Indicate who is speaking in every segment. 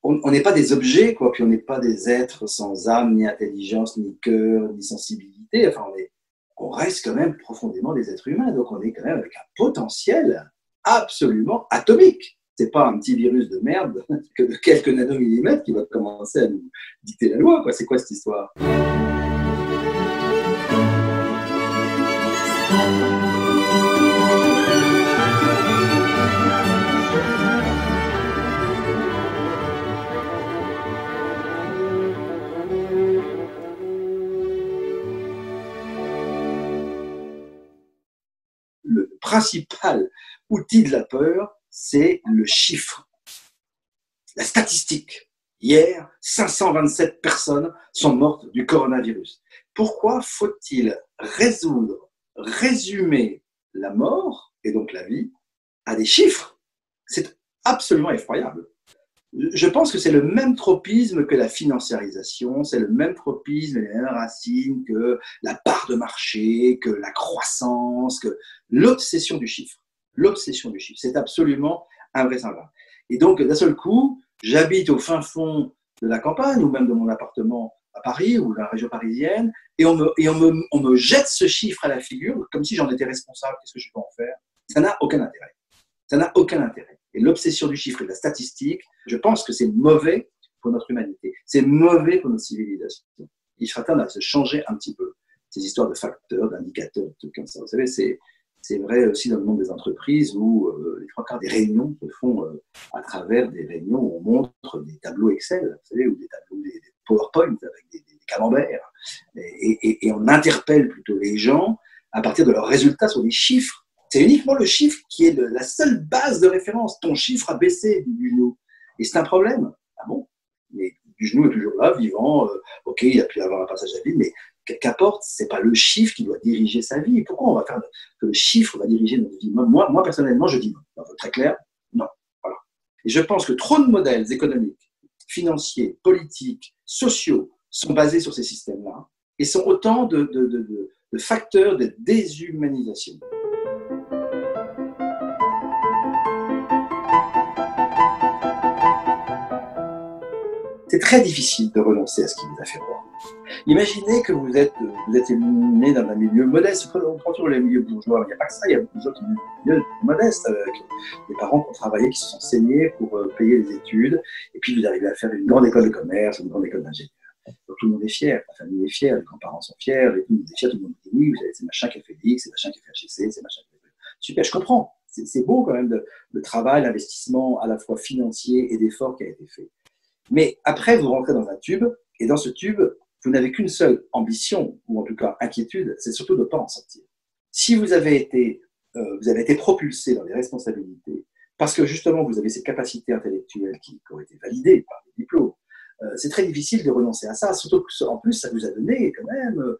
Speaker 1: on n'est pas des objets, quoi, puis on n'est pas des êtres sans âme, ni intelligence, ni cœur, ni sensibilité. Enfin, on reste quand même profondément des êtres humains, donc on est quand même avec un potentiel absolument atomique. C'est pas un petit virus de merde que de quelques nanomillimètres qui va commencer à nous dicter la loi, quoi. C'est quoi cette histoire? Le principal outil de la peur, c'est le chiffre, la statistique. Hier, 527 personnes sont mortes du coronavirus. Pourquoi faut-il résumer la mort, et donc la vie, à des chiffres? C'est absolument effroyable. Je pense que c'est le même tropisme que la financiarisation, c'est le même tropisme, les mêmes racines que la part de marché, que la croissance, que l'obsession du chiffre. L'obsession du chiffre, c'est absolument invraisemblable. Et donc, d'un seul coup, j'habite au fin fond de la campagne, ou même de mon appartement à Paris, ou dans la région parisienne, et on me jette ce chiffre à la figure, comme si j'en étais responsable, qu'est-ce que je peux en faire? Ça n'a aucun intérêt. Ça n'a aucun intérêt. Et l'obsession du chiffre et de la statistique, je pense que c'est mauvais pour notre humanité. C'est mauvais pour notre civilisation. Il serait temps de se changer un petit peu. Ces histoires de facteurs, d'indicateurs, de trucs comme ça. Vous savez, c'est vrai aussi dans le monde des entreprises où les trois quarts des réunions se font à travers des réunions où on montre des tableaux Excel, vous savez, ou des tableaux, des PowerPoint avec des camemberts. Et on interpelle plutôt les gens à partir de leurs résultats sur des chiffres. C'est uniquement le chiffre qui est la seule base de référence. Ton chiffre a baissé du genou. Et c'est un problème. Ah bon? Mais du genou est toujours là, vivant. Ok, il a pu avoir un passage à vide, mais qu'importe, c'est pas le chiffre qui doit diriger sa vie. Pourquoi on va faire que le chiffre va diriger notre vie? Moi, personnellement, je dis non. Très clair, non. Voilà. Et je pense que trop de modèles économiques, financiers, politiques, sociaux sont basés sur ces systèmes-là et sont autant de facteurs de déshumanisation. C'est très difficile de renoncer à ce qui vous a fait roi. Imaginez que vous êtes né dans un milieu modeste. On prend toujours les milieux bourgeois. Il n'y a pas que ça, il y a beaucoup d'autres milieux modestes, avec des parents qui ont travaillé, qui se sont saignés pour payer les études. Et puis vous arrivez à faire une grande école de commerce, une grande école d'ingénieur. Donc tout le monde est fier, la famille est fière, les grands-parents sont fiers, tout le monde est fier, tout le monde dit oui, c'est machin qui a fait X, c'est machin qui a fait HEC, c'est machin qui a fait... Super, je comprends. C'est beau quand même le travail, l'investissement à la fois financier et d'effort qui a été fait. Mais après, vous rentrez dans un tube, et dans ce tube, vous n'avez qu'une seule ambition, ou en tout cas inquiétude, c'est surtout de ne pas en sortir. Si vous avez été propulsé dans les responsabilités, parce que justement vous avez ces capacités intellectuelles qui ont été validées par les diplômes, c'est très difficile de renoncer à ça, surtout qu'en plus ça vous a donné quand même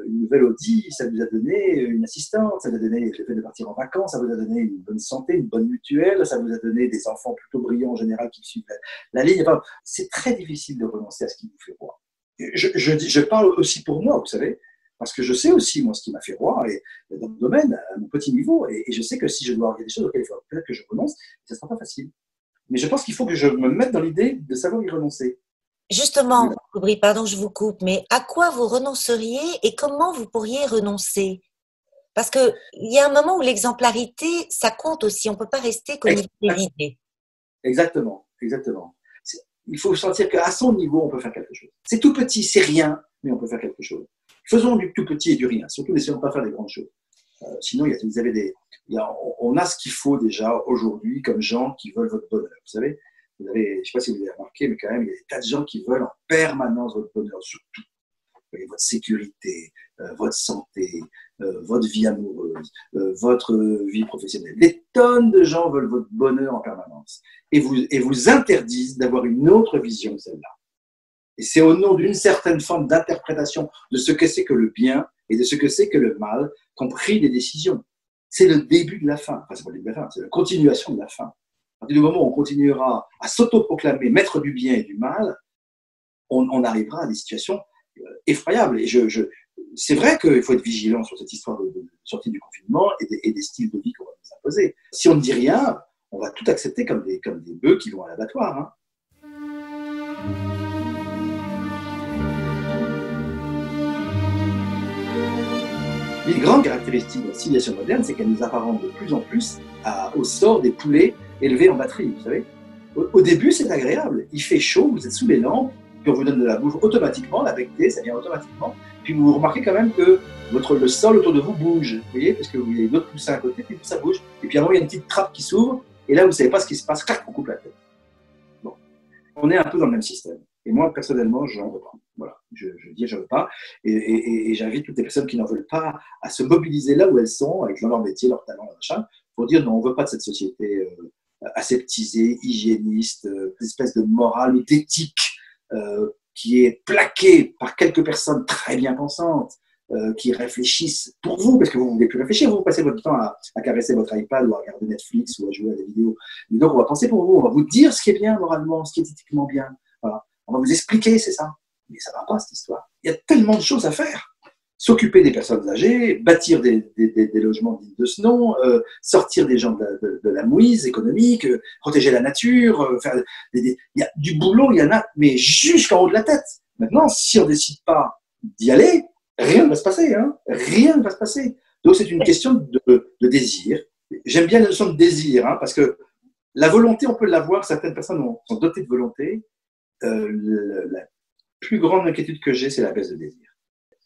Speaker 1: une nouvelle Audi, ça vous a donné une assistante, ça vous a donné le fait de partir en vacances, ça vous a donné une bonne santé, une bonne mutuelle, ça vous a donné des enfants plutôt brillants en général qui suivent la ligne. Enfin, c'est très difficile de renoncer à ce qui vous fait roi. Je parle aussi pour moi, vous savez, parce que je sais aussi, moi, ce qui m'a fait roi et dans le domaine, à mon petit niveau, et je sais que si je dois, il y a des choses auxquelles il faut peut-être que je renonce, ce ne sera pas facile. Mais je pense qu'il faut que je me mette dans l'idée de savoir y renoncer.
Speaker 2: Justement, Aubry, pardon, je vous coupe, mais à quoi vous renonceriez et comment vous pourriez renoncer? Parce qu'il y a un moment où l'exemplarité, ça compte aussi. On ne peut pas rester qu'au niveau des idées.
Speaker 1: Exactement. Il faut sentir qu'à son niveau, on peut faire quelque chose. C'est tout petit, c'est rien, mais on peut faire quelque chose. Faisons du tout petit et du rien. Surtout, n'essayons pas de faire des grandes choses. Sinon, on a ce qu'il faut déjà aujourd'hui comme gens qui veulent votre bonheur. Vous savez, je ne sais pas si vous avez remarqué, mais quand même, il y a des tas de gens qui veulent en permanence votre bonheur, surtout. Votre sécurité, votre santé, votre vie amoureuse, votre vie professionnelle. Des tonnes de gens veulent votre bonheur en permanence et vous interdisent d'avoir une autre vision que celle-là. Et c'est au nom d'une certaine forme d'interprétation de ce que c'est que le bien et de ce que c'est que le mal qu'on prit des décisions. C'est le début de la fin. Enfin, c'est pas le début de la fin, c'est la continuation de la fin. À partir du moment où on continuera à s'autoproclamer maître du bien et du mal, on arrivera à des situations effroyables. Et c'est vrai qu'il faut être vigilant sur cette histoire de sortie du confinement et des styles de vie qu'on va nous imposer. Si on ne dit rien, on va tout accepter comme des bœufs qui vont à l'abattoir. Hein. Une grande caractéristique de la civilisation moderne, c'est qu'elle nous apparente de plus en plus au sort des poulets élevés en batterie, vous savez. Au début, c'est agréable. Il fait chaud, vous êtes sous les lampes, puis on vous donne de la bouffe automatiquement, la bectée, ça vient automatiquement. Puis vous remarquez quand même que le sol autour de vous bouge, vous voyez, parce que vous avez d'autres poussins à côté, puis ça bouge. Et puis à un moment, il y a une petite trappe qui s'ouvre, et là, vous ne savez pas ce qui se passe, clac, on coupe la tête. Bon. On est un peu dans le même système. Et moi, personnellement, j'en veux pas. Voilà, je dis, j'en veux pas. Et j'invite toutes les personnes qui n'en veulent pas à se mobiliser là où elles sont, avec leur métier, leur talent, leur machin, pour dire non, on ne veut pas de cette société aseptisée, hygiéniste, espèce de morale ou d'éthique qui est plaquée par quelques personnes très bien pensantes, qui réfléchissent pour vous, parce que vous ne voulez plus réfléchir, vous passez votre temps à caresser votre iPad ou à regarder Netflix ou à jouer à des vidéos. Mais donc, on va penser pour vous, on va vous dire ce qui est bien moralement, ce qui est éthiquement bien. Voilà. On va vous expliquer, c'est ça. Mais ça ne va pas, cette histoire. Il y a tellement de choses à faire. S'occuper des personnes âgées, bâtir des logements dignes de ce nom, sortir des gens de la mouise économique, protéger la nature, faire il y a du boulot, il y en a, mais jusqu'en haut de la tête. Maintenant, si on ne décide pas d'y aller, rien ne va se passer. Hein, rien ne va se passer. Donc, c'est une question de désir. J'aime bien la notion de désir, hein, parce que la volonté, on peut l'avoir, certaines personnes sont dotées de volonté. La plus grande inquiétude que j'ai, c'est la baisse de désir.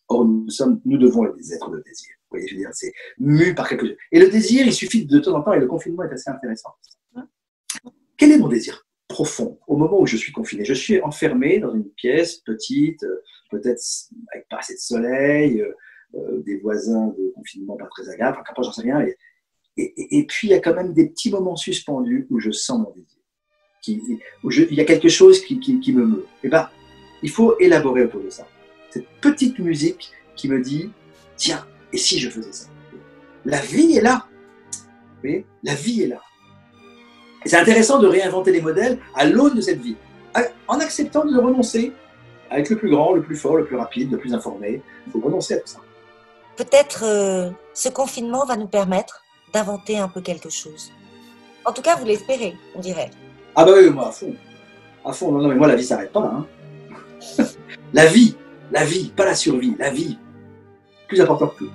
Speaker 1: Or, nous devons être des êtres de désir. Vous voyez, je veux dire, c'est mu par quelque chose. Et le désir, il suffit de temps en temps, et le confinement est assez intéressant. Quel est mon désir profond au moment où je suis confiné? Je suis enfermé dans une pièce petite, peut-être avec pas assez de soleil, des voisins de confinement pas très agréables, enfin, j'en sais rien. Et puis, il y a quand même des petits moments suspendus où je sens mon désir. Il y a quelque chose qui me meut. Et ben, il faut élaborer autour de ça. Cette petite musique qui me dit, tiens, et si je faisais ça? La vie est là. Vous voyez, la vie est là. Et c'est intéressant de réinventer les modèles à l'aune de cette vie, en acceptant de renoncer avec le plus grand, le plus fort, le plus rapide, le plus informé. Il faut renoncer à tout ça.
Speaker 2: Peut-être ce confinement va nous permettre d'inventer un peu quelque chose. En tout cas, vous l'espérez, on dirait.
Speaker 1: Ah bah oui, moi, à fond. À fond, non, mais moi, la vie ne s'arrête pas. Hein. La vie, pas la survie, la vie, plus important que tout.